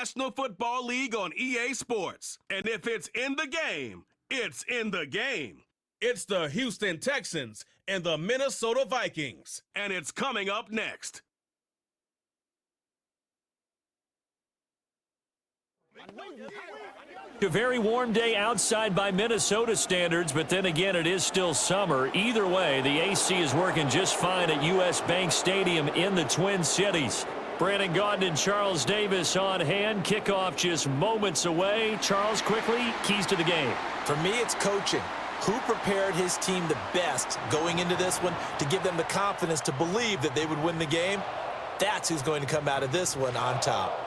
National Football League on EA Sports. And if it's in the game, it's in the game. It's the Houston Texans and the Minnesota Vikings. And it's coming up next. A very warm day outside by Minnesota standards, but then again, it is still summer. Either way, the AC is working just fine at U.S. Bank Stadium in the Twin Cities. Brandon Gaudin and Charles Davis on hand. Kickoff just moments away. Charles, quickly, keys to the game. For me, it's coaching. Who prepared his team the best going into this one to give them the confidence to believe that they would win the game? That's who's going to come out of this one on top.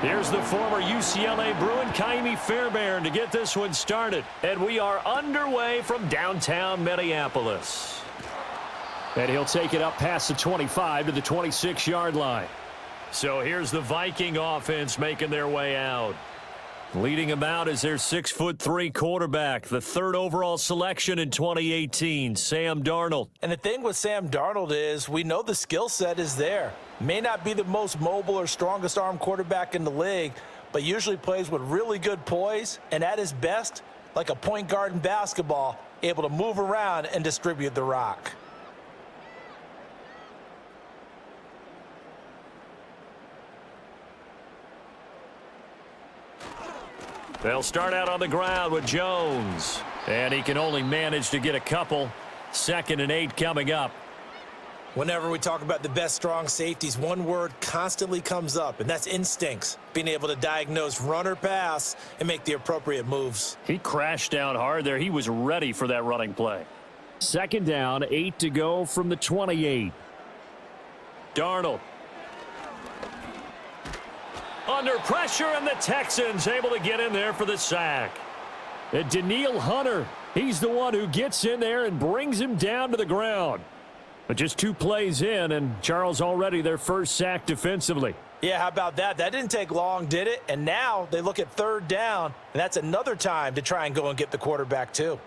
Here's the former UCLA Bruin, Kaimi Fairbairn, to get this one started. And we are underway from downtown Minneapolis. And he'll take it up past the 25 to the 26-yard line. So here's the Viking offense making their way out. Leading them out is their 6'3" quarterback, the third overall selection in 2018, Sam Darnold. And the thing with Sam Darnold is we know the skill set is there. May not be the most mobile or strongest arm quarterback in the league, but usually plays with really good poise and at his best, like a point guard in basketball, able to move around and distribute the rock. They'll start out on the ground with Jones. And he can only manage to get a couple. 2nd and 8 coming up. Whenever we talk about the best strong safeties, one word constantly comes up, and that's instincts. Being able to diagnose run or pass and make the appropriate moves. He crashed down hard there. He was ready for that running play. 2nd down, 8 to go from the 28. Darnold. Under pressure, and the Texans able to get in there for the sack. And Danielle Hunter, he's the one who gets in there and brings him down to the ground. But just 2 plays in, and Charles already their first sack defensively. Yeah, how about that? That didn't take long, did it? And now they look at 3rd down, and that's another time to try and go and get the quarterback too.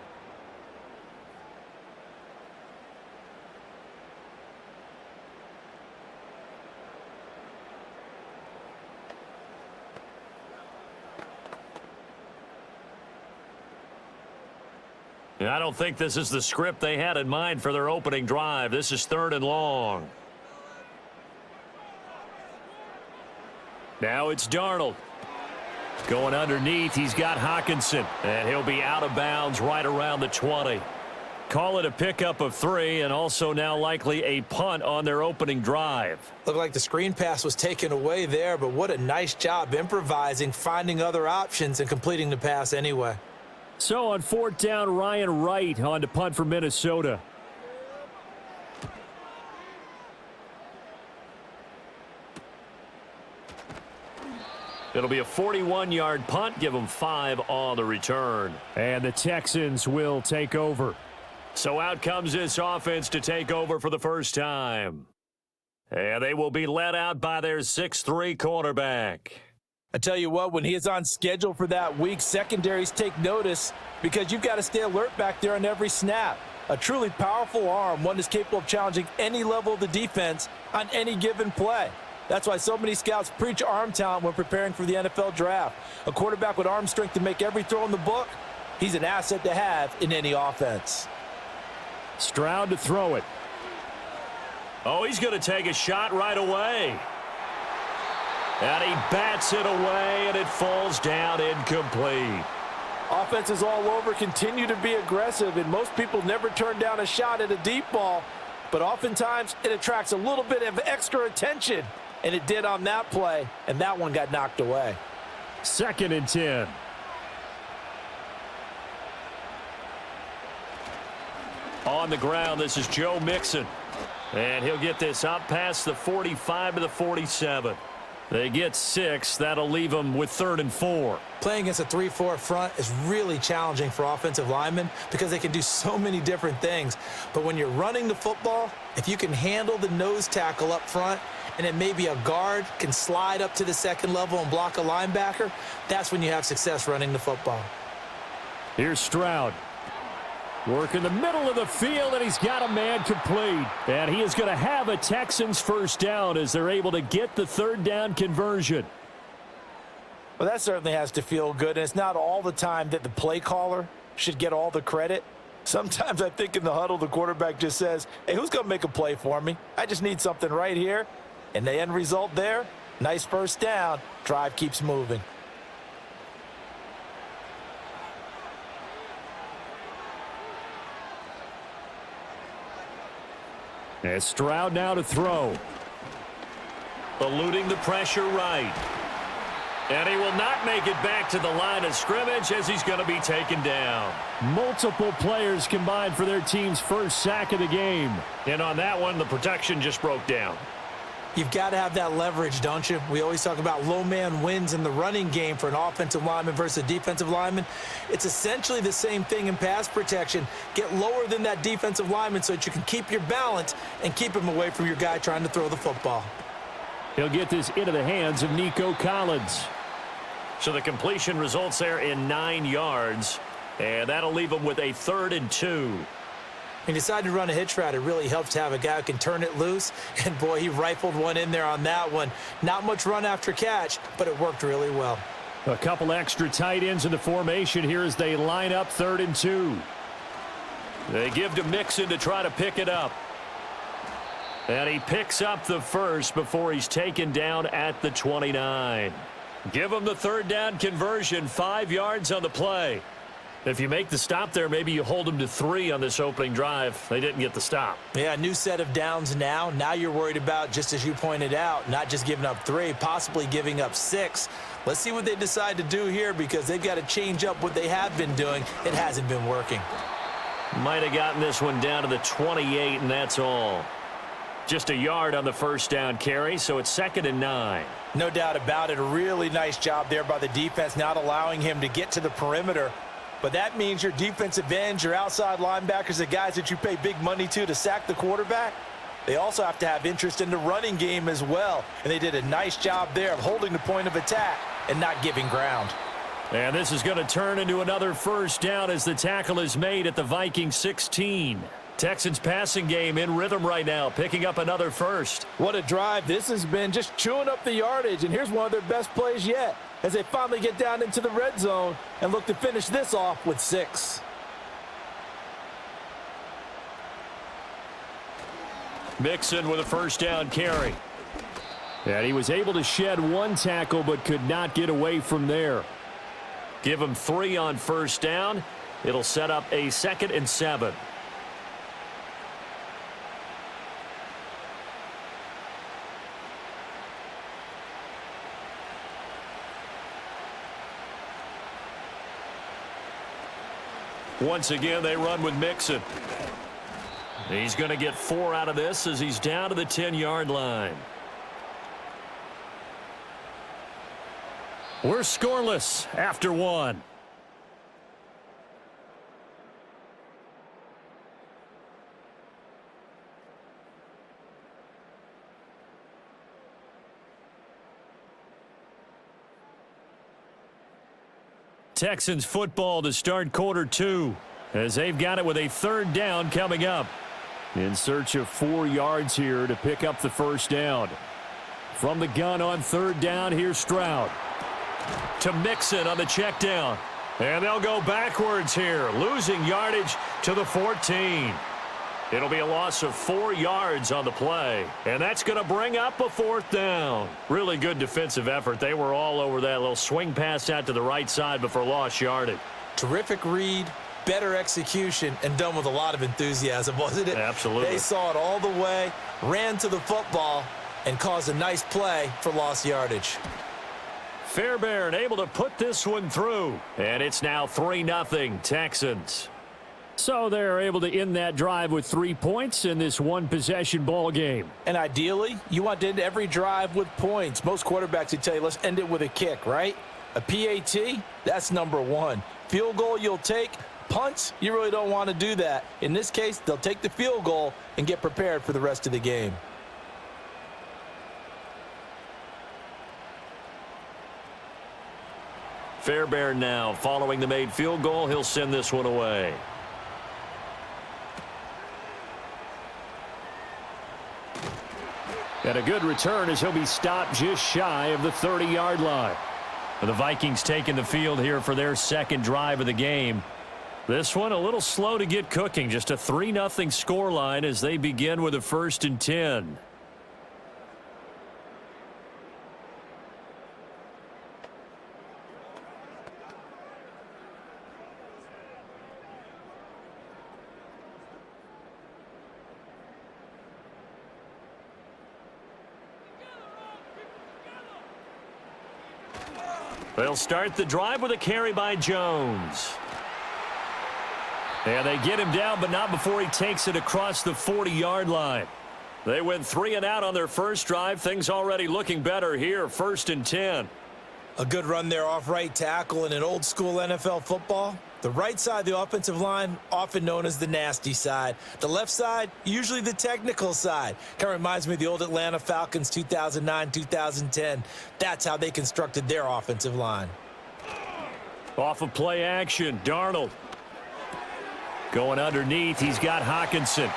I don't think this is the script they had in mind for their opening drive. This is 3rd and long. Now it's Darnold. Going underneath, he's got Hockenson. And he'll be out of bounds right around the 20. Call it a pickup of 3, and also now likely a punt on their opening drive. Looked like the screen pass was taken away there, but what a nice job improvising, finding other options, and completing the pass anyway. So on 4th down, Ryan Wright on to punt for Minnesota. It'll be a 41-yard punt. Give them 5 on the return. And the Texans will take over. So out comes this offense to take over for the first time. And they will be led out by their 6'3" quarterback. I tell you what, when he is on schedule for that week, secondaries take notice because you've got to stay alert back there on every snap. A truly powerful arm, one that's capable of challenging any level of the defense on any given play. That's why so many scouts preach arm talent when preparing for the NFL draft. A quarterback with arm strength to make every throw in the book, he's an asset to have in any offense. Stroud to throw it. Oh, he's going to take a shot right away. And he bats it away, and it falls down incomplete. Offenses all over continue to be aggressive, and most people never turn down a shot at a deep ball. But oftentimes, it attracts a little bit of extra attention, and it did on that play, and that one got knocked away. 2nd and 10. On the ground, this is Joe Mixon. And he'll get this up past the 45 to the 47. They get 6. That'll leave them with 3rd and 4. Playing against a 3-4 front is really challenging for offensive linemen because they can do so many different things. But when you're running the football, if you can handle the nose tackle up front and then maybe a guard can slide up to the second level and block a linebacker, that's when you have success running the football. Here's Stroud. Work in the middle of the field, and he's got a man complete. And he is going to have a Texans first down as they're able to get the 3rd down conversion. Well, that certainly has to feel good, and it's not all the time that the play caller should get all the credit. Sometimes I think in the huddle, the quarterback just says, hey, who's going to make a play for me? I just need something right here. And the end result there, nice first down. Drive keeps moving. As Stroud now to throw. Eluding the pressure right. And he will not make it back to the line of scrimmage as he's going to be taken down. Multiple players combined for their team's first sack of the game. And on that one, the protection just broke down. You've got to have that leverage, don't you? We always talk about low man wins in the running game for an offensive lineman versus a defensive lineman. It's essentially the same thing in pass protection. Get lower than that defensive lineman so that you can keep your balance and keep him away from your guy trying to throw the football. He'll get this into the hands of Nico Collins. So the completion results there in 9 yards, and that'll leave him with a 3rd and 2. He decided to run a hitch route. It really helps to have a guy who can turn it loose. And, boy, he rifled one in there on that one. Not much run after catch, but it worked really well. A couple extra tight ends in the formation here as they line up 3rd and 2. They give to Mixon to try to pick it up. And he picks up the first before he's taken down at the 29. Give him the 3rd down conversion, 5 yards on the play. If you make the stop there, maybe you hold them to 3 on this opening drive. They didn't get the stop. Yeah, new set of downs now. Now you're worried about, just as you pointed out, not just giving up 3, possibly giving up 6. Let's see what they decide to do here because they've got to change up what they have been doing. It hasn't been working. Might have gotten this one down to the 28, and that's all. Just a yard on the first down carry, so it's 2nd and 9. No doubt about it. A really nice job there by the defense, not allowing him to get to the perimeter. But that means your defensive ends, your outside linebackers, the guys that you pay big money to sack the quarterback, they also have to have interest in the running game as well. And they did a nice job there of holding the point of attack and not giving ground. And this is going to turn into another first down as the tackle is made at the Vikings 16. Texans passing game in rhythm right now, picking up another first. What a drive. This has been just chewing up the yardage, and here's one of their best plays yet as they finally get down into the red zone and look to finish this off with 6. Mixon with a first down carry. And he was able to shed 1 tackle but could not get away from there. Give him 3 on first down. It'll set up a 2nd and 7. Once again, they run with Mixon. He's going to get 4 out of this as he's down to the 10-yard line. We're scoreless after 1. Texans football to start quarter 2 as they've got it with a 3rd down coming up. In search of 4 yards here to pick up the first down. From the gun on 3rd down, here's Stroud. To Mixon on the check down. And they'll go backwards here, losing yardage to the 14. It'll be a loss of 4 yards on the play, and that's going to bring up a 4th down. Really good defensive effort. They were all over that little swing pass out to the right side before lost yardage. Terrific read, better execution, and done with a lot of enthusiasm, wasn't it? Absolutely. They saw it all the way, ran to the football, and caused a nice play for lost yardage. Fairbairn able to put this one through, and it's now 3-0 Texans. So they're able to end that drive with 3 points in this one-possession ball game. And ideally, you want to end every drive with points. Most quarterbacks would tell you, let's end it with a kick, right? A PAT, that's number one. Field goal you'll take. Punts, you really don't want to do that. In this case, they'll take the field goal and get prepared for the rest of the game. Fairbairn now following the made field goal. He'll send this one away. And a good return as he'll be stopped just shy of the 30-yard line. The Vikings taking the field here for their second drive of the game. This one a little slow to get cooking. Just a 3-0 scoreline as they begin with a 1st and 10. They'll start the drive with a carry by Jones. And they get him down, but not before he takes it across the 40-yard line. They went 3 and out on their first drive. Things already looking better here. 1st and 10. A good run there off right tackle in an old-school NFL football. The right side of the offensive line, often known as the nasty side. The left side, usually the technical side. Kind of reminds me of the old Atlanta Falcons 2009-2010. That's how they constructed their offensive line. Off of play action, Darnold. Going underneath, he's got Hockenson.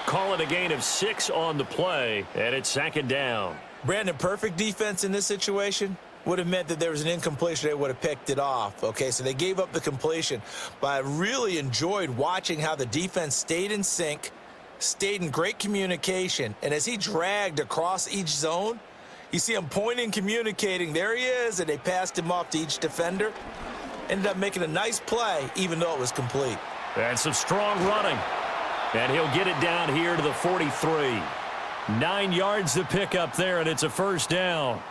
Call it a gain of 6 on the play, and it's 2nd down. Brandon, perfect defense in this situation would have meant that there was an incompletion. They would have picked it off. Okay, so they gave up the completion. But I really enjoyed watching how the defense stayed in sync, stayed in great communication. And as he dragged across each zone, you see him pointing, communicating. There he is, and they passed him off to each defender. Ended up making a nice play, even though it was complete. And some strong running. And he'll get it down here to the 43. 9 yards to pick up there, and it's a 1st down.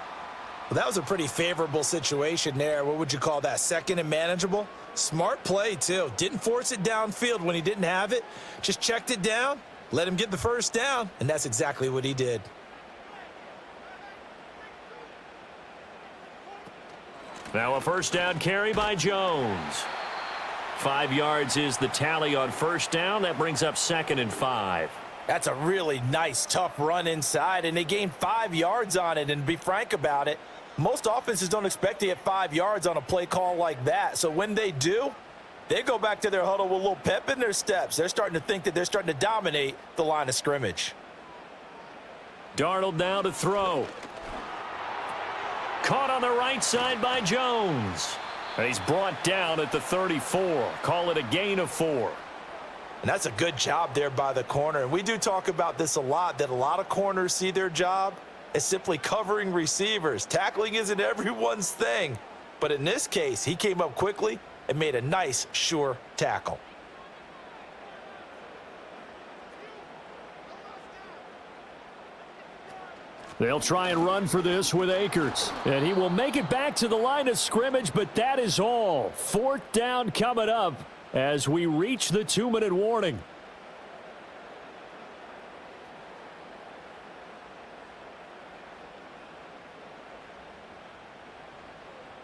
Well, that was a pretty favorable situation there. What would you call that? 2nd and manageable? Smart play, too. Didn't force it downfield when he didn't have it. Just checked it down, let him get the 1st down, and that's exactly what he did. Now a 1st down carry by Jones. 5 yards is the tally on 1st down. That brings up 2nd and 5. That's a really nice, tough run inside, and they gained 5 yards on it. And to be frank about it, most offenses don't expect to get 5 yards on a play call like that. So when they do, they go back to their huddle with a little pep in their steps. They're starting to think that they're starting to dominate the line of scrimmage. Darnold now to throw. Caught on the right side by Jones. And he's brought down at the 34. Call it a gain of 4. And that's a good job there by the corner. And we do talk about this a lot, that a lot of corners see their job as simply covering receivers. Tackling isn't everyone's thing. But in this case, he came up quickly and made a nice, sure tackle. They'll try and run for this with Akers. And he will make it back to the line of scrimmage, but that is all. 4th down coming up as we reach the 2-minute warning.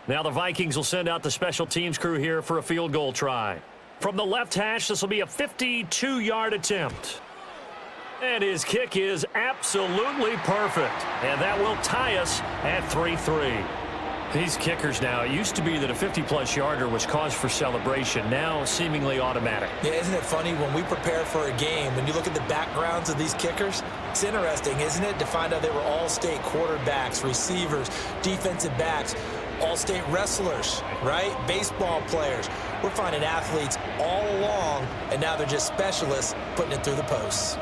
Now the Vikings will send out the special teams crew here for a field goal try. From the left hash, this will be a 52-yard attempt. And his kick is absolutely perfect. And that will tie us at 3-3. These kickers now, it used to be that a 50-plus yarder was cause for celebration. Now seemingly automatic. Yeah, isn't it funny when we prepare for a game, when you look at the backgrounds of these kickers, it's interesting, isn't it, to find out they were all-state quarterbacks, receivers, defensive backs, all-state wrestlers, right? Baseball players. We're finding athletes all along, and now they're just specialists putting it through the posts.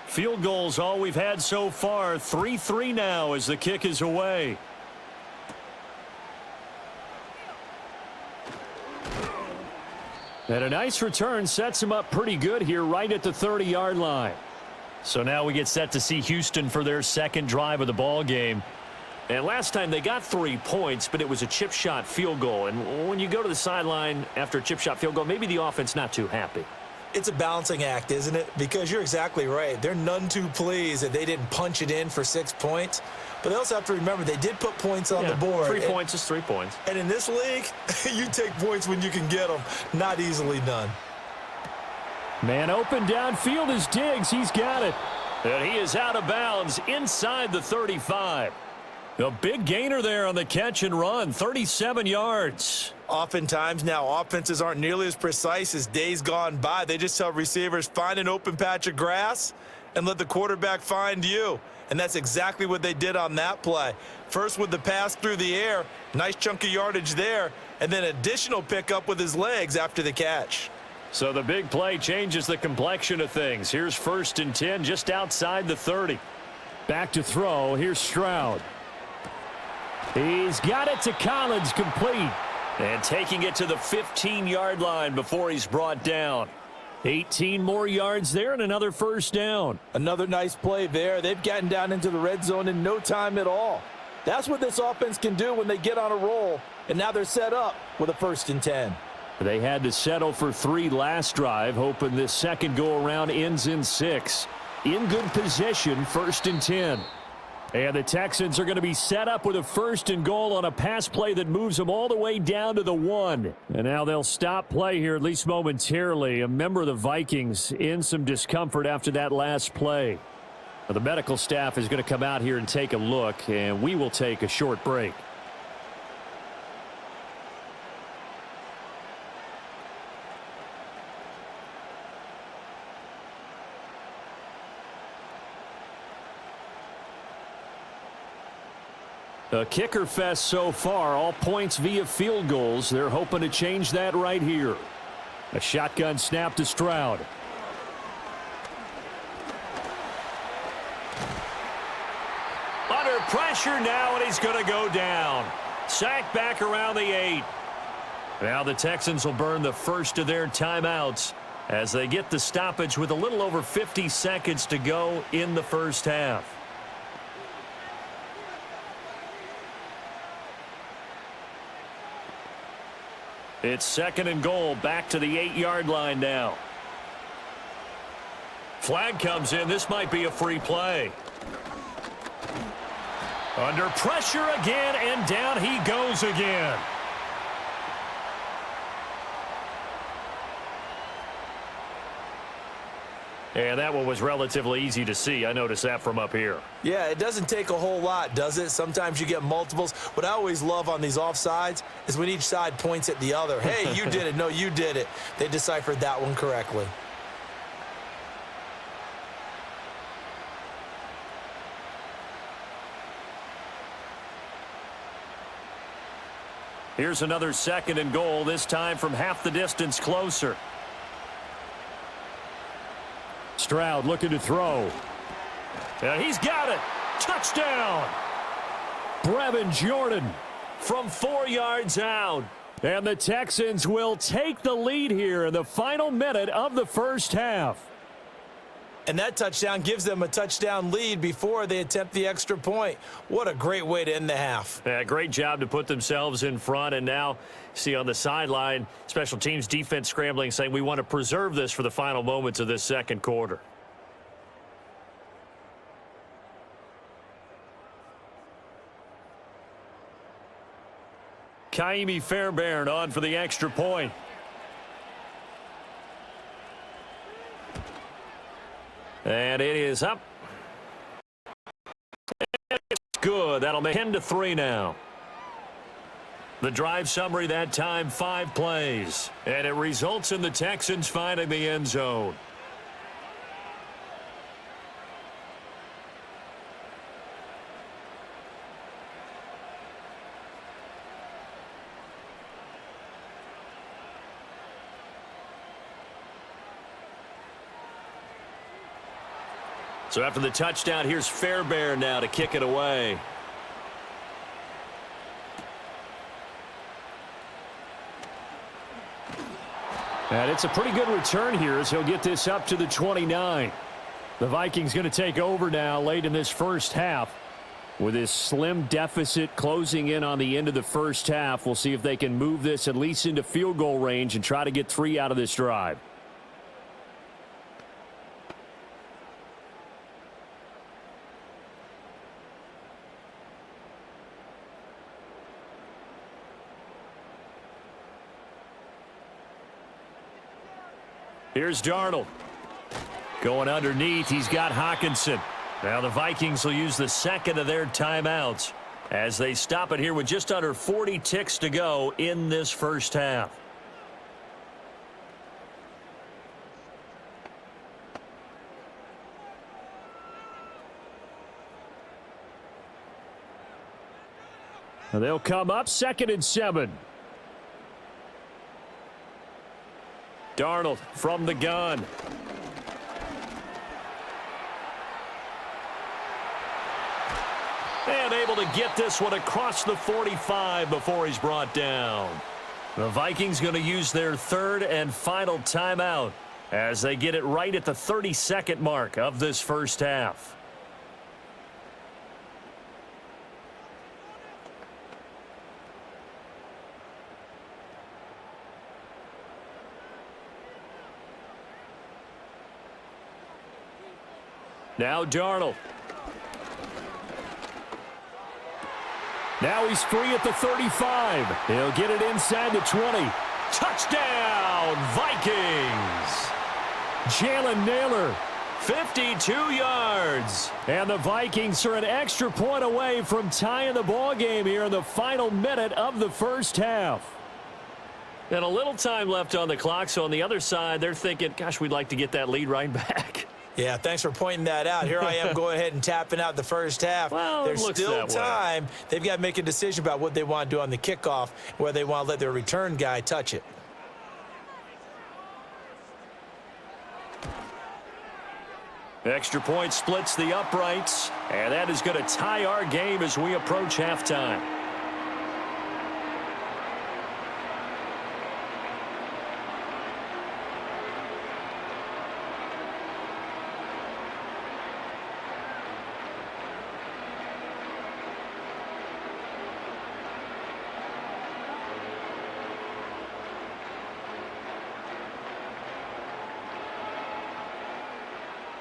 Field goals all we've had so far. 3-3 now as the kick is away. And a nice return sets him up pretty good here right at the 30-yard line. So now we get set to see Houston for their second drive of the ball game. And last time they got 3 points, but it was a chip shot field goal. And when you go to the sideline after a chip shot field goal, maybe the offense not too happy. It's a balancing act, isn't it? Because you're exactly right. They're none too pleased that they didn't punch it in for 6 points. But they also have to remember they did put points on the board. 3 points is 3 points. And in this league, you take points when you can get them. Not easily done. Man open downfield is Diggs. He's got it. And he is out of bounds inside the 35. A big gainer there on the catch and run, 37 yards. Oftentimes now offenses aren't nearly as precise as days gone by. They just tell receivers, find an open patch of grass and let the quarterback find you. And that's exactly what they did on that play. First with the pass through the air, nice chunk of yardage there, and then additional pickup with his legs after the catch. So the big play changes the complexion of things. Here's 1st and 10 just outside the 30. Back to throw. Here's Stroud. He's got it to Collins, complete. And taking it to the 15-yard line before he's brought down. 18 more yards there and another 1st down. Another nice play there. They've gotten down into the red zone in no time at all. That's what this offense can do when they get on a roll. And now they're set up with a 1st and 10. They had to settle for 3 last drive, hoping this second go-around ends in 6. In good position, 1st and 10. And the Texans are going to be set up with a 1st and goal on a pass play that moves them all the way down to the 1. And now they'll stop play here, at least momentarily. A member of the Vikings in some discomfort after that last play. Now, the medical staff is going to come out here and take a look, and we will take a short break. A kicker fest so far, all points via field goals. They're hoping to change that right here. A shotgun snap to Stroud. Under pressure now, and he's going to go down. Sacked back around the 8. Now the Texans will burn the first of their timeouts as they get the stoppage with a little over 50 seconds to go in the first half. It's 2nd and goal, back to the 8-yard line now. Flag comes in. This might be a free play. Under pressure again, and down he goes again. And that one was relatively easy to see. I noticed that from up here. Yeah, it doesn't take a whole lot, does it? Sometimes you get multiples. What I always love on these offsides is when each side points at the other. Hey, you did it. No, you did it. They deciphered that one correctly. Here's another 2nd and goal, this time from half the distance closer. Stroud looking to throw. And he's got it. Touchdown. Brevin Jordan from 4 yards out. And the Texans will take the lead here in the final minute of the first half. And that touchdown gives them a touchdown lead before they attempt the extra point. What a great way to end the half. Yeah, great job to put themselves in front. And now, see on the sideline, special teams defense scrambling, saying we want to preserve this for the final moments of this second quarter. Kaimi Fairbairn on for the extra point. And it is up. It's good. That'll make 10-3 now. The drive summary that time, 5 plays. And it results in the Texans finding the end zone. So after the touchdown, here's Fairbairn now to kick it away. And it's a pretty good return here as he'll get this up to the 29. The Vikings going to take over now late in this first half. With this slim deficit closing in on the end of the first half, we'll see if they can move this at least into field goal range and try to get 3 out of this drive. Here's Darnold. Going underneath, he's got Hockenson. Now the Vikings will use the second of their timeouts as they stop it here with just under 40 ticks to go in this first half. They'll come up 2nd and 7. Darnold from the gun. And able to get this one across the 45 before he's brought down. The Vikings going to use their 3rd and final timeout as they get it right at the 30-second mark of this first half. Now Darnold. Now he's free at the 35. He'll get it inside the 20. Touchdown, Vikings! Jalen Naylor, 52 yards. And the Vikings are an extra point away from tying the ball game here in the final minute of the first half. And a little time left on the clock, so on the other side, they're thinking, gosh, we'd like to get that lead right back. Yeah, thanks for pointing that out. Here I am going ahead and tapping out the first half. Well, there's still time. They've got to make a decision about what they want to do on the kickoff, where they want to let their return guy touch it. Extra point splits the uprights, and that is going to tie our game as we approach halftime.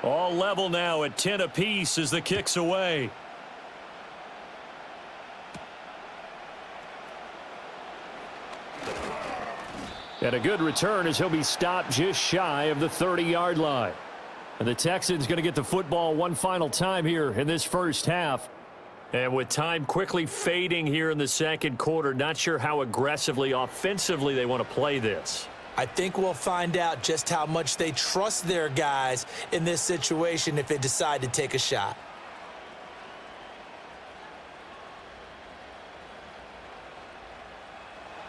All level now at 10 apiece as the kick's away. And a good return as he'll be stopped just shy of the 30-yard line. And the Texans going to get the football one final time here in this first half. And with time quickly fading here in the second quarter, not sure how aggressively, offensively they want to play this. I think we'll find out just how much they trust their guys in this situation if they decide to take a shot.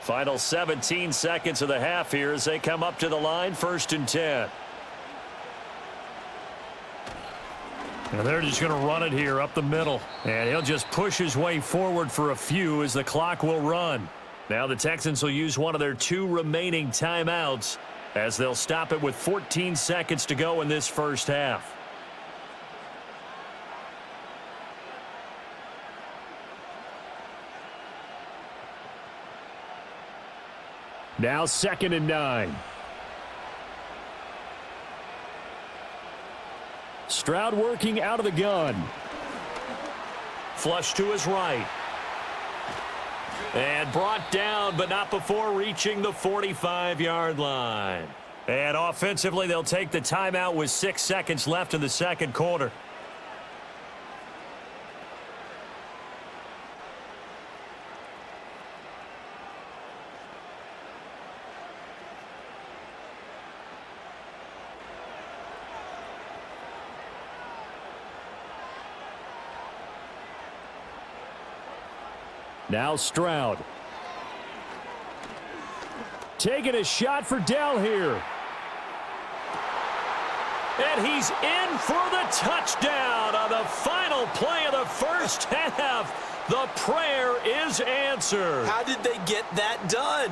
Final 17 seconds of the half here as they come up to the line, 1st and 10. And they're just going to run it here up the middle. And he'll just push his way forward for a few as the clock will run. Now the Texans will use one of their 2 remaining timeouts as they'll stop it with 14 seconds to go in this first half. Now 2nd and 9. Stroud working out of the gun. Flush to his right. And brought down, but not before reaching the 45-yard line. And offensively, they'll take the timeout with 6 seconds left in the second quarter. Now Stroud. Taking a shot for Dell here. And he's in for the touchdown on the final play of the first half. The prayer is answered. How did they get that done?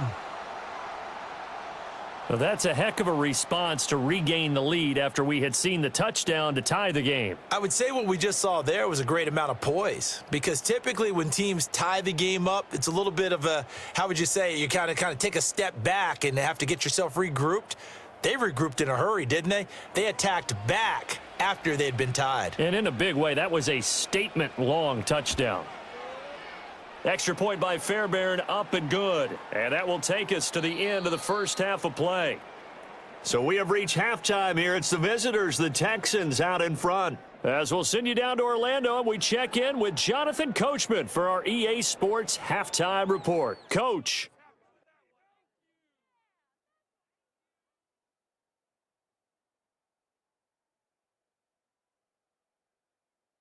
Well, that's a heck of a response to regain the lead after we had seen the touchdown to tie the game. I would say what we just saw there was a great amount of poise, because typically when teams tie the game up, it's a little bit of a, how would you say, you kind of take a step back and have to get yourself regrouped. They regrouped in a hurry, didn't they? They attacked back after they'd been tied. And in a big way, that was a statement-long touchdown. Extra point by Fairbairn, up and good. And that will take us to the end of the first half of play. So we have reached halftime here. It's the visitors, the Texans, out in front. As we'll send you down to Orlando, and we check in with Jonathan Coachman for our EA Sports Halftime Report. Coach.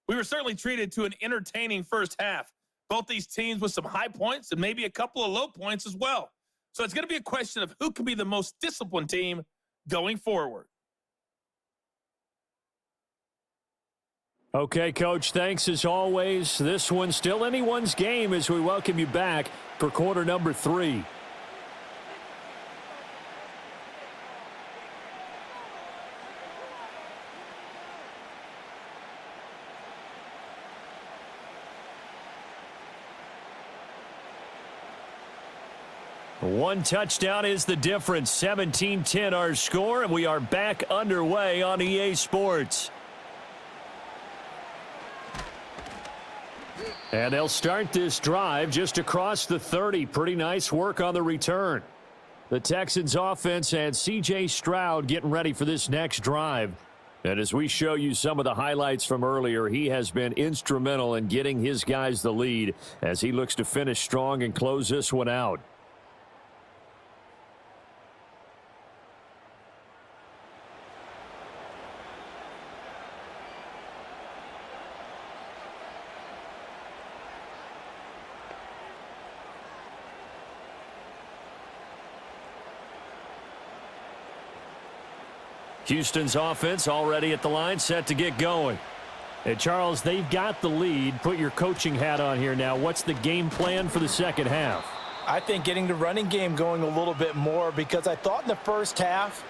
We were certainly treated to an entertaining first half. Both these teams with some high points and maybe a couple of low points as well. So it's going to be a question of who can be the most disciplined team going forward. Okay, Coach, thanks as always. This one's still anyone's game as we welcome you back for quarter number 3. One touchdown is the difference. 17-10 our score, and we are back underway on EA Sports. And they'll start this drive just across the 30. Pretty nice work on the return. The Texans offense and C.J. Stroud getting ready for this next drive. And as we show you some of the highlights from earlier, he has been instrumental in getting his guys the lead as he looks to finish strong and close this one out. Houston's offense already at the line, set to get going. And Charles, they've got the lead. Put your coaching hat on here now. What's the game plan for the second half? I think getting the running game going a little bit more, because I thought in the first half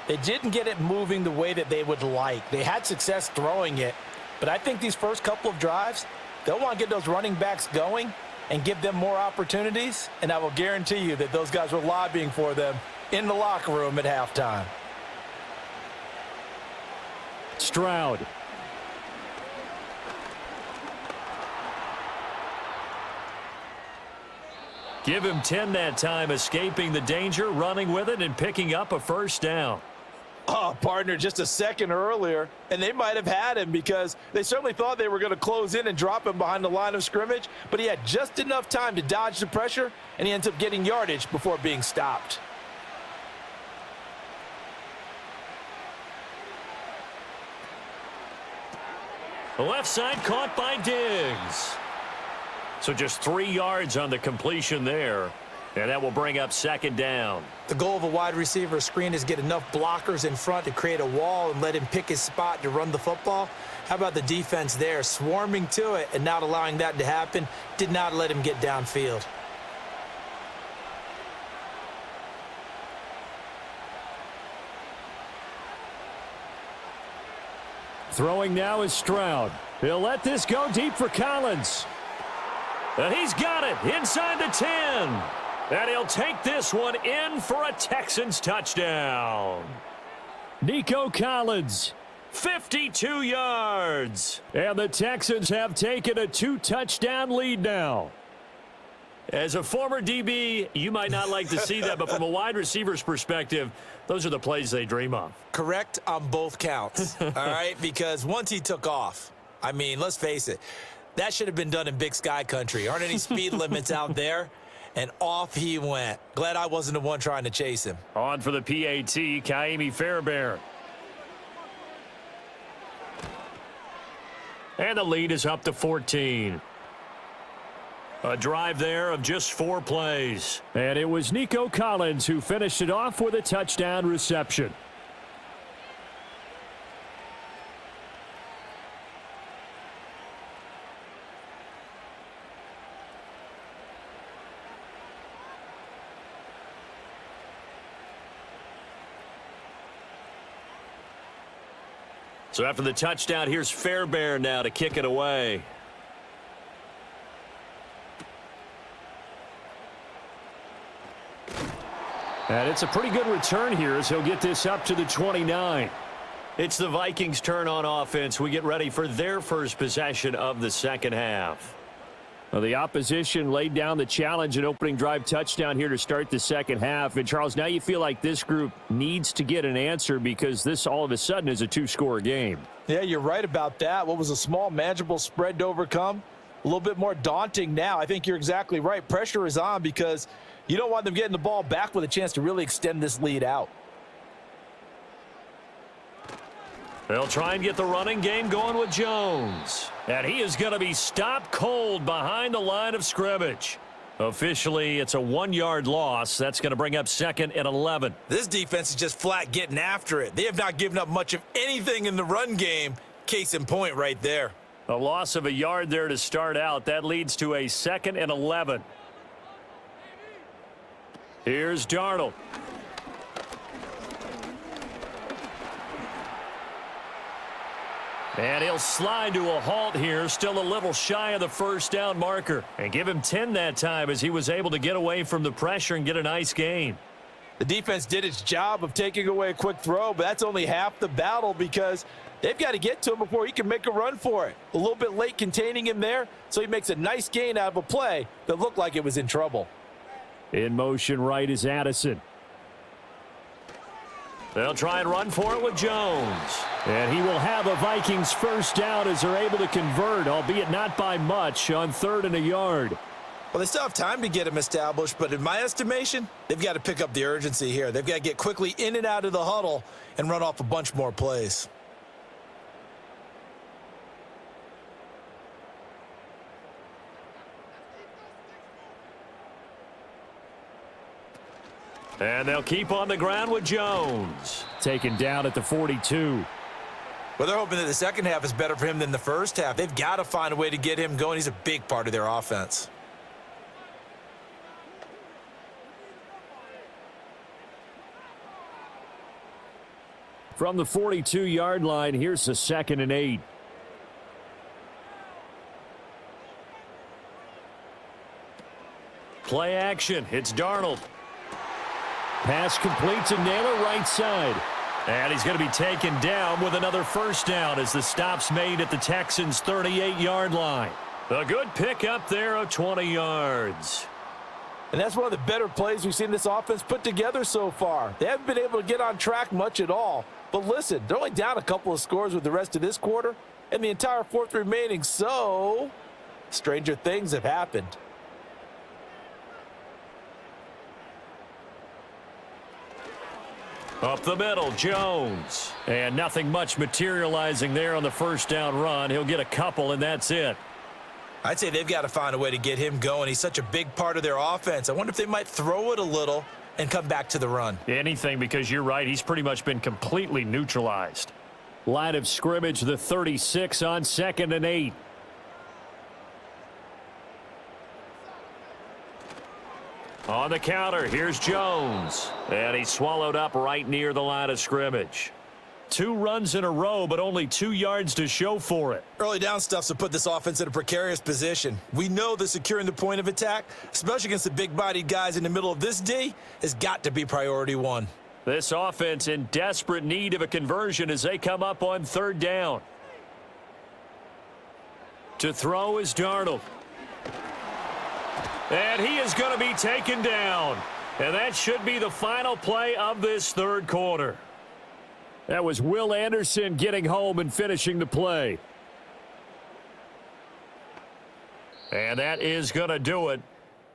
they didn't get it moving the way that they would like. They had success throwing it, but I think these first couple of drives, they'll want to get those running backs going and give them more opportunities, and I will guarantee you that those guys were lobbying for them in the locker room at halftime. Stroud. Give him 10 that time, escaping the danger, running with it, and picking up a first down. Oh, partner, just a second earlier, and they might have had him because they certainly thought they were going to close in and drop him behind the line of scrimmage, but he had just enough time to dodge the pressure, and he ends up getting yardage before being stopped. The left side caught by Diggs. So just 3 yards on the completion there. And that will bring up second down. The goal of a wide receiver screen is get enough blockers in front to create a wall and let him pick his spot to run the football. How about the defense there, swarming to it and not allowing that to happen? Did not let him get downfield. Throwing now is Stroud. He'll let this go deep for Collins. And he's got it inside the 10. And he'll take this one in for a Texans touchdown. Nico Collins, 52 yards. And the Texans have taken a 2-touchdown lead now. As a former DB, you might not like to see that, but from a wide receiver's perspective, those are the plays they dream of. Correct on both counts, all right? Because once he took off, I mean, let's face it, that should have been done in Big Sky country. Aren't any speed limits out there? And off he went. Glad I wasn't the one trying to chase him. On for the PAT, Kaimi Fairbairn. And the lead is up to 14. A drive there of just 4 plays. And it was Nico Collins who finished it off with a touchdown reception. So after the touchdown, here's Fairbairn now to kick it away. And it's a pretty good return here as he'll get this up to the 29. It's the Vikings' turn on offense. We get ready for their first possession of the second half. Well, the opposition laid down the challenge and opening drive touchdown here to start the second half. And, Charles, now you feel like this group needs to get an answer because this all of a sudden is a two-score game. Yeah, you're right about that. What was a small, manageable spread to overcome? A little bit more daunting now. I think you're exactly right. Pressure is on because you don't want them getting the ball back with a chance to really extend this lead out. They'll try and get the running game going with Jones. And he is going to be stopped cold behind the line of scrimmage. Officially, it's a 1-yard loss. That's going to bring up 2nd and 11. This defense is just flat getting after it. They have not given up much of anything in the run game. Case in point right there. A loss of a yard there to start out. That leads to a 2nd and 11. Here's Darnold. And he'll slide to a halt here, still a little shy of the first down marker. And give him 10 that time as he was able to get away from the pressure and get a nice gain. The defense did its job of taking away a quick throw, but that's only half the battle because they've got to get to him before he can make a run for it. A little bit late containing him there, so he makes a nice gain out of a play that looked like it was in trouble. In motion right is Addison. They'll try and run for it with Jones. And he will have a Vikings first down as they're able to convert, albeit not by much, on 3rd and a yard. Well, they still have time to get him established, but in my estimation, they've got to pick up the urgency here. They've got to get quickly in and out of the huddle and run off a bunch more plays. And they'll keep on the ground with Jones. Taken down at the 42. Well, they're hoping that the second half is better for him than the first half. They've got to find a way to get him going. He's a big part of their offense. From the 42-yard line, here's the 2nd and 8. Play action. It's Darnold. Pass complete to Naylor, right side. And he's going to be taken down with another first down as the stop's made at the Texans' 38-yard line. A good pickup there of 20 yards. And that's one of the better plays we've seen this offense put together so far. They haven't been able to get on track much at all. But listen, they're only down a couple of scores with the rest of this quarter and the entire 4th remaining, so stranger things have happened. Up the middle, Jones. And nothing much materializing there on the first down run. He'll get a couple, and that's it. I'd say they've got to find a way to get him going. He's such a big part of their offense. I wonder if they might throw it a little and come back to the run. Anything, because you're right. He's pretty much been completely neutralized. Line of scrimmage, the 36 on 2nd and 8. On the counter, here's Jones. And he's swallowed up right near the line of scrimmage. 2 runs in a row, but only 2 yards to show for it. Early down stuff's to put this offense in a precarious position. We know that securing the point of attack, especially against the big-bodied guys in the middle of this D, has got to be priority 1. This offense in desperate need of a conversion as they come up on 3rd down. To throw is Darnold. And he is going to be taken down. And that should be the final play of this 3rd quarter. That was Will Anderson getting home and finishing the play. And that is going to do it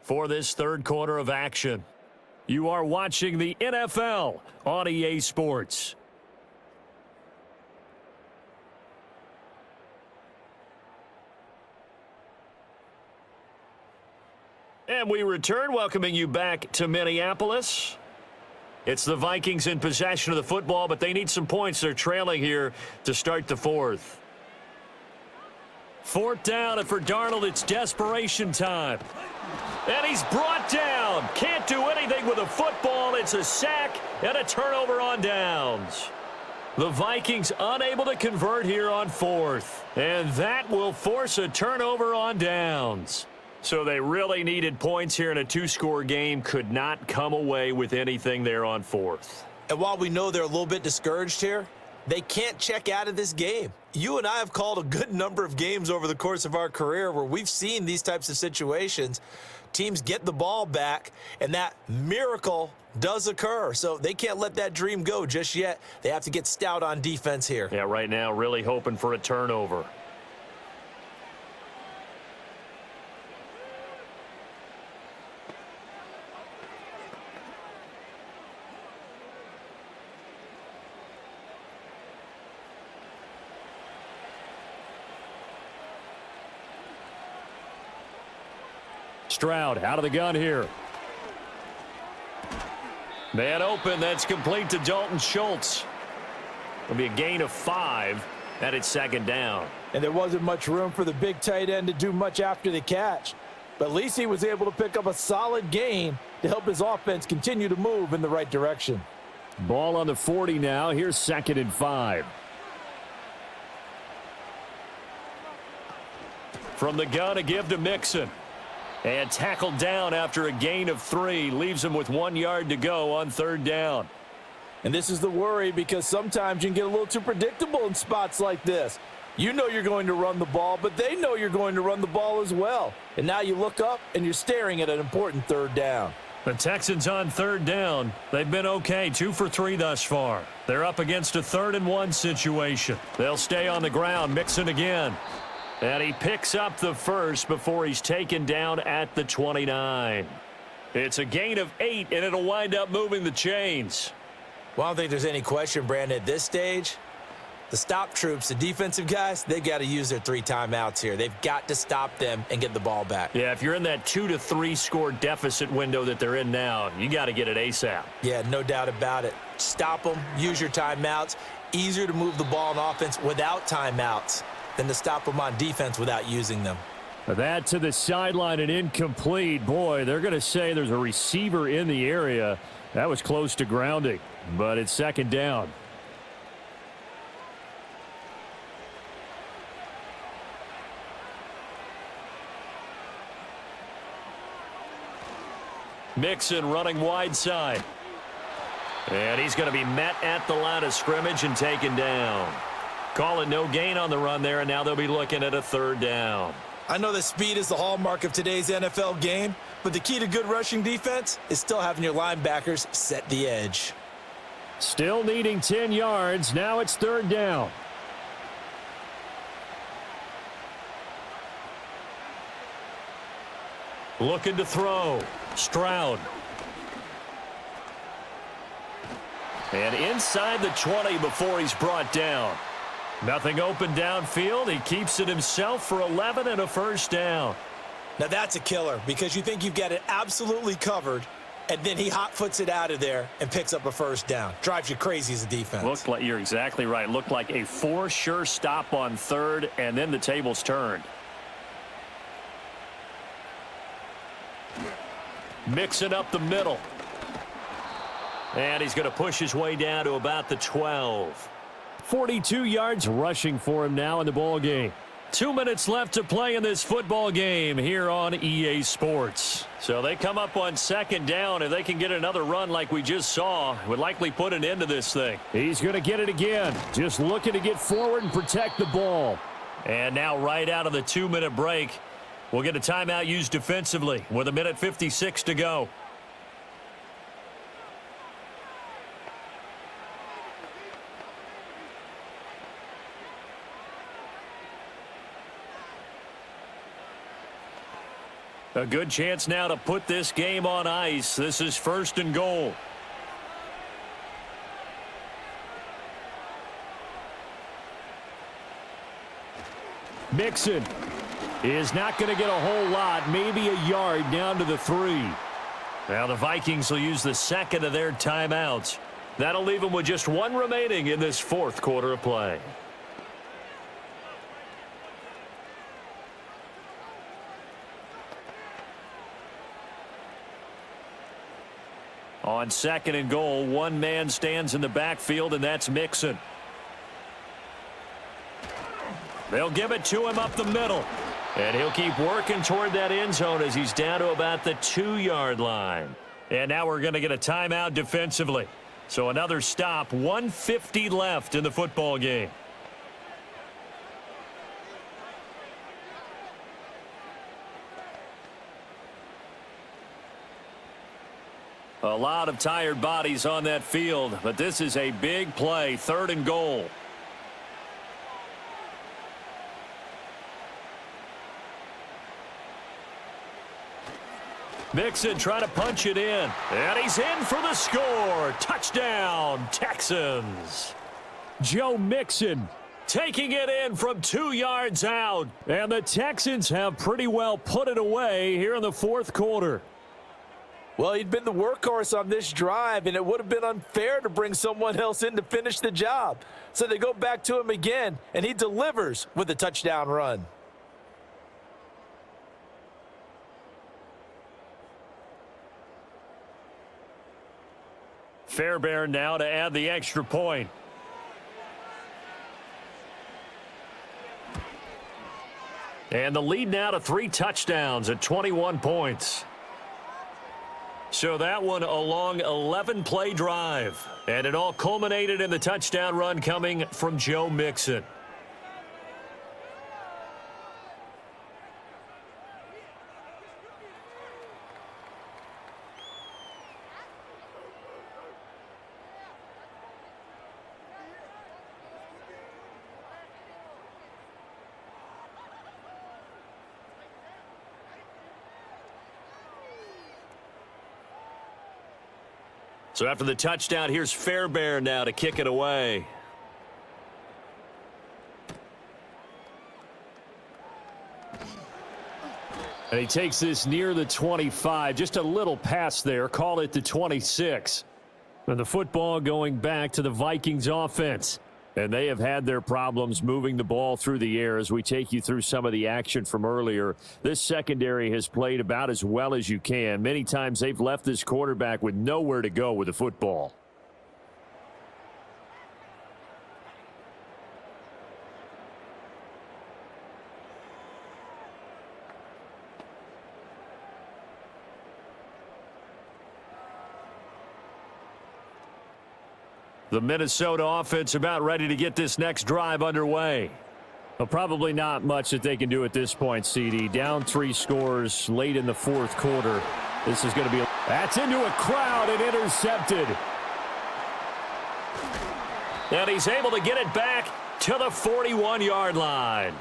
for this 3rd quarter of action. You are watching the NFL on EA Sports. And we return, welcoming you back to Minneapolis. It's the Vikings in possession of the football, but they need some points. They're trailing here to start the 4th. 4th down, and for Darnold, it's desperation time. And he's brought down. Can't do anything with a football. It's a sack and a turnover on downs. The Vikings unable to convert here on fourth. And that will force a turnover on downs. So they really needed points here in a two-score game. Could not come away with anything there on fourth. And while we know they're a little bit discouraged here, they can't check out of this game. You and I have called a good number of games over the course of our career where we've seen these types of situations. Teams get the ball back, and that miracle does occur. So they can't let that dream go just yet. They have to get stout on defense here. Yeah, right now really hoping for a turnover. Stroud out of the gun here. Man open, that's complete to Dalton Schultz. It'll be a gain of 5, and it's second down. And there wasn't much room for the big tight end to do much after the catch. But at least he was able to pick up a solid gain to help his offense continue to move in the right direction. Ball on the 40 now. Here's 2nd and 5. From the gun, a give to Mixon. And tackled down after a gain of 3. Leaves him with 1 yard to go on 3rd down. And this is the worry, because sometimes you can get a little too predictable in spots like this. You know you're going to run the ball, but they know you're going to run the ball as well. And now you look up and you're staring at an important 3rd down. The Texans on 3rd down. They've been okay, 2 for 3 thus far. They're up against a 3rd and 1 situation. They'll stay on the ground. Mixon again. And he picks up the first before he's taken down at the 29. It's a gain of 8, and it'll wind up moving the chains. Well, I don't think there's any question, Brandon, at this stage. The stop troops, the defensive guys, they got to use their 3 timeouts here. They've got to stop them and get the ball back. Yeah, if you're in that 2 to 3 score deficit window that they're in now, you got to get it ASAP. Yeah, no doubt about it. Stop them, use your timeouts. Easier to move the ball on offense without timeouts than to stop them on defense without using them. That to the sideline and incomplete. Boy, they're going to say there's a receiver in the area. That was close to grounding, but it's 2nd down. Mixon running wide side. And he's going to be met at the line of scrimmage and taken down. Calling no gain on the run there, and now they'll be looking at a 3rd down. I know that speed is the hallmark of today's NFL game, but the key to good rushing defense is still having your linebackers set the edge. Still needing 10 yards. Now it's 3rd down. Looking to throw. Stroud. And inside the 20 before he's brought down. Nothing open downfield. He keeps it himself for 11 and a 1st down. Now that's a killer, because you think you've got it absolutely covered, and then he hot-foots it out of there and picks up a 1st down. Drives you crazy as a defense. Looked like, you're exactly right. Looked like a for sure stop on 3rd, and then the tables turned. Mixing up the middle. And he's going to push his way down to about the 12. 42 yards rushing for him now in the ball game. 2 minutes left to play in this football game here on EA Sports. So they come up on 2nd down. If they can get another run like we just saw, would likely put an end to this thing. He's going to get it again. Just looking to get forward and protect the ball. And now right out of the 2-minute break, we'll get a timeout used defensively with 1:56 to go. A good chance now to put this game on ice. This is 1st and goal. Mixon is not going to get a whole lot, maybe a yard down to the 3. Now the Vikings will use the 2nd of their timeouts. That'll leave them with just 1 remaining in this 4th quarter of play. On 2nd and goal, 1 man stands in the backfield, and that's Mixon. They'll give it to him up the middle. And he'll keep working toward that end zone as he's down to about the 2-yard line. And now we're going to get a timeout defensively. So another stop, 1:50 left in the football game. A lot of tired bodies on that field, but this is a big play, 3rd and goal. Mixon trying to punch it in, and he's in for the score. Touchdown, Texans. Joe Mixon taking it in from 2 yards out, and the Texans have pretty well put it away here in the 4th quarter. Well, he'd been the workhorse on this drive, and it would have been unfair to bring someone else in to finish the job. So they go back to him again, and he delivers with a touchdown run. Fairbairn now to add the extra point. And the lead now to 3 touchdowns at 21 points. So that one a long 11-play drive. And it all culminated in the touchdown run coming from Joe Mixon. So after the touchdown, here's Fairbairn now to kick it away. And he takes this near the 25. Just a little pass there. Call it the 26. And the football going back to the Vikings offense. And they have had their problems moving the ball through the air as we take you through some of the action from earlier. This secondary has played about as well as you can. Many times they've left this quarterback with nowhere to go with the football. The Minnesota offense about ready to get this next drive underway. Well, probably not much that they can do at this point, CD. Down 3 scores late in the 4th quarter. This is going to be that's into a crowd and intercepted. And he's able to get it back to the 41-yard line.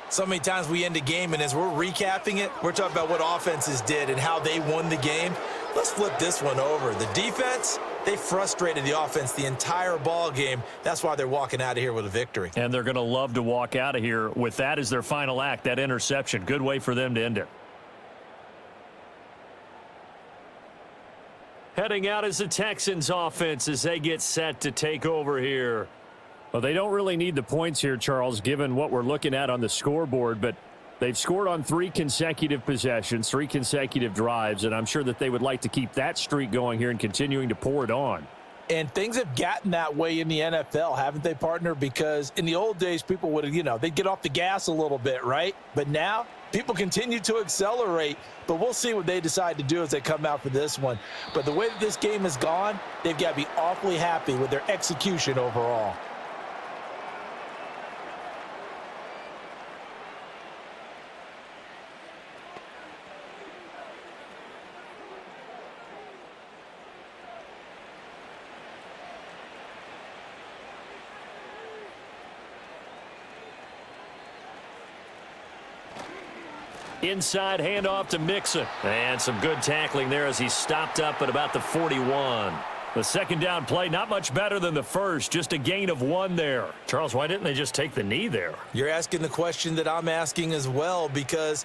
So many times we end a game, and as we're recapping it, we're talking about what offenses did and how they won the game. Let's flip this one over. The defense, they frustrated the offense the entire ball game. That's why they're walking out of here with a victory. And they're going to love to walk out of here with that as their final act, that interception. Good way for them to end it. Heading out is the Texans offense as they get set to take over here. Well, they don't really need the points here, Charles, given what we're looking at on the scoreboard, but they've scored on 3 consecutive possessions, 3 consecutive drives, and I'm sure that they would like to keep that streak going here and continuing to pour it on. And things have gotten that way in the NFL, haven't they, partner? Because in the old days, people would, they'd get off the gas a little bit, right? But now, people continue to accelerate, but we'll see what they decide to do as they come out for this one. But the way that this game has gone, they've got to be awfully happy with their execution overall. Inside handoff to Mixon. And some good tackling there as he stopped up at about the 41. The second down play, not much better than the first, just a gain of 1 there. Charles, why didn't they just take the knee there? You're asking the question that I'm asking as well, because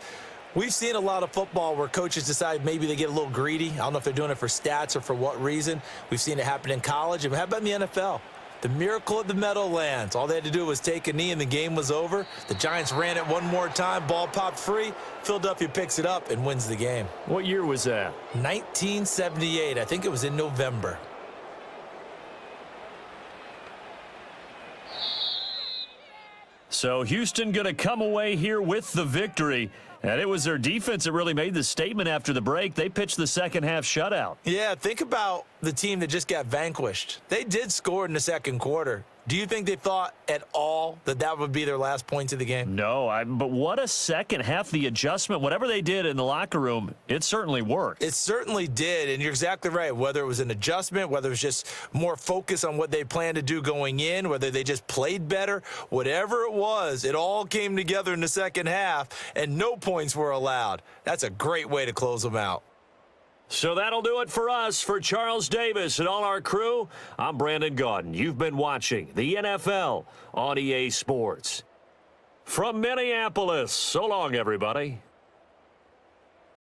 we've seen a lot of football where coaches decide maybe they get a little greedy. I don't know if they're doing it for stats or for what reason. We've seen it happen in college. And how about in the NFL? The miracle of the Meadowlands. All they had to do was take a knee and the game was over. The Giants ran it one more time. Ball popped free. Philadelphia picks it up and wins the game. What year was that? 1978. I think it was in November. So Houston going to come away here with the victory. And it was their defense that really made the statement after the break. They pitched the second half shutout. Yeah, think about the team that just got vanquished. They did score in the second quarter. Do you think they thought at all that that would be their last points of the game? No, but what a second half. The adjustment, whatever they did in the locker room, it certainly worked. It certainly did, and you're exactly right. Whether it was an adjustment, whether it was just more focus on what they planned to do going in, whether they just played better, whatever it was, it all came together in the second half, and no points were allowed. That's a great way to close them out. So that'll do it for us. For Charles Davis and all our crew, I'm Brandon Gaudin. You've been watching the NFL on EA Sports. From Minneapolis, so long, everybody.